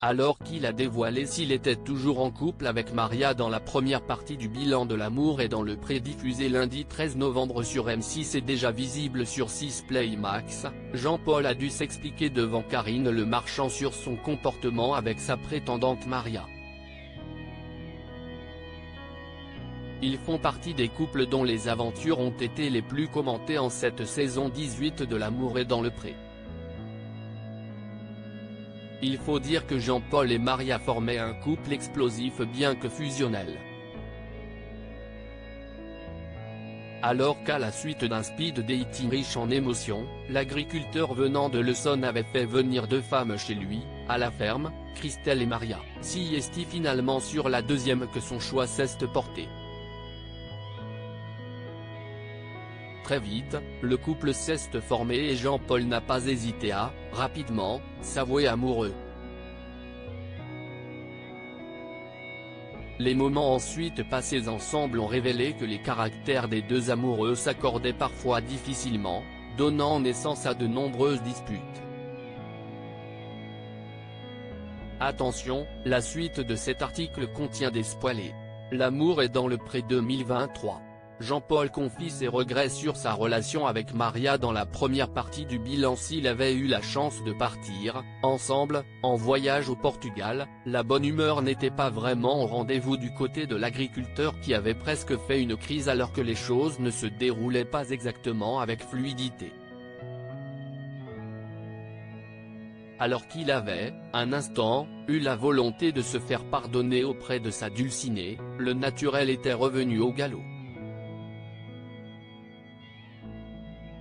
Alors qu'il a dévoilé s'il était toujours en couple avec Maria dans la première partie du Bilan de l'amour et dans le pré diffusé lundi 13 novembre sur M6 et déjà visible sur 6 Play Max, Jean-Paul a dû s'expliquer devant Karine Le Marchand sur son comportement avec sa prétendante Maria. Ils font partie des couples dont les aventures ont été les plus commentées en cette saison 18 de L'amour est dans le pré. Il faut dire que Jean-Paul et Maria formaient un couple explosif bien que fusionnel. Alors qu'à la suite d'un speed dating riche en émotions, l'agriculteur venant de l'Essonne avait fait venir 2 femmes chez lui, à la ferme, Christelle et Maria, si est finalement sur la deuxième que son choix s'est porté. Très vite, le couple s'est formé et Jean-Paul n'a pas hésité à, rapidement, s'avouer amoureux. Les moments ensuite passés ensemble ont révélé que les caractères des deux amoureux s'accordaient parfois difficilement, donnant naissance à de nombreuses disputes. Attention, la suite de cet article contient des spoilers. L'amour est dans le pré 2023. Jean-Paul confie ses regrets sur sa relation avec Maria dans la première partie du bilan. S'il avait eu la chance de partir, ensemble, en voyage au Portugal, la bonne humeur n'était pas vraiment au rendez-vous du côté de l'agriculteur qui avait presque fait une crise alors que les choses ne se déroulaient pas exactement avec fluidité. Alors qu'il avait, un instant, eu la volonté de se faire pardonner auprès de sa dulcinée, le naturel était revenu au galop.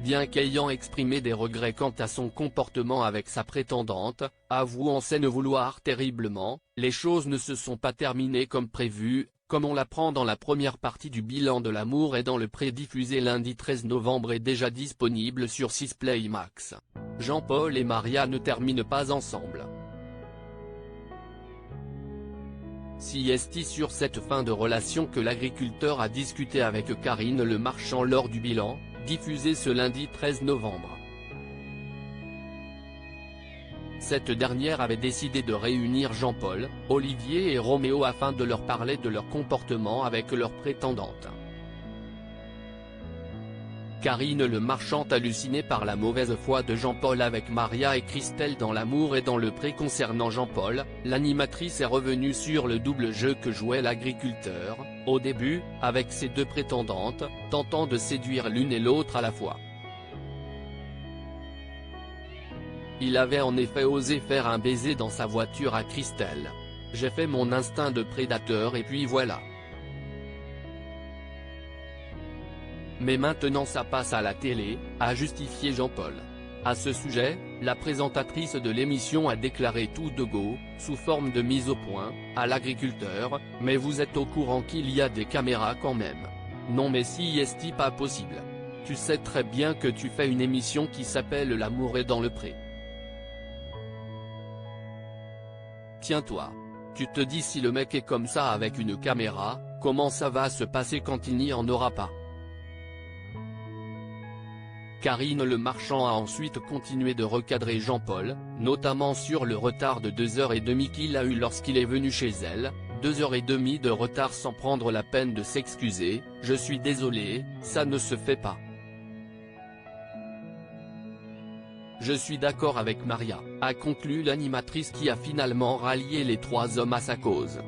Bien qu'ayant exprimé des regrets quant à son comportement avec sa prétendante, avouant ne vouloir terriblement, les choses ne se sont pas terminées comme prévu, comme on l'apprend dans la première partie du bilan de l'amour et dans le pré-diffusé lundi 13 novembre et déjà disponible sur 6 Play Max. Jean-Paul et Maria ne terminent pas ensemble. C'est sur cette fin de relation que l'agriculteur a discuté avec Karine Le Marchand lors du bilan, diffusé ce lundi 13 novembre. Cette dernière avait décidé de réunir Jean-Paul, Olivier et Roméo afin de leur parler de leur comportement avec leur prétendante. Karine Le Marchand, hallucinée par la mauvaise foi de Jean-Paul avec Maria et Christelle dans l'amour et dans le pré. Concernant Jean-Paul, l'animatrice est revenue sur le double jeu que jouait l'agriculteur, au début, avec ses deux prétendantes, tentant de séduire l'une et l'autre à la fois. Il avait en effet osé faire un baiser dans sa voiture à Christelle. « J'ai fait mon instinct de prédateur et puis voilà. Mais maintenant ça passe à la télé », a justifié Jean-Paul. À ce sujet, la présentatrice de l'émission a déclaré tout de go, sous forme de mise au point, à l'agriculteur, « Mais vous êtes au courant qu'il y a des caméras quand même. Non mais si est pas possible. Tu sais très bien que tu fais une émission qui s'appelle L'amour est dans le pré. Tiens-toi. Tu te dis si le mec est comme ça avec une caméra, comment ça va se passer quand il n'y en aura pas ?» Karine Le Marchand a ensuite continué de recadrer Jean-Paul, notamment sur le retard de 2h30 qu'il a eu lorsqu'il est venu chez elle, 2h30 de retard sans prendre la peine de s'excuser, « Je suis désolé, ça ne se fait pas. Je suis d'accord avec Maria », a conclu l'animatrice qui a finalement rallié les trois hommes à sa cause.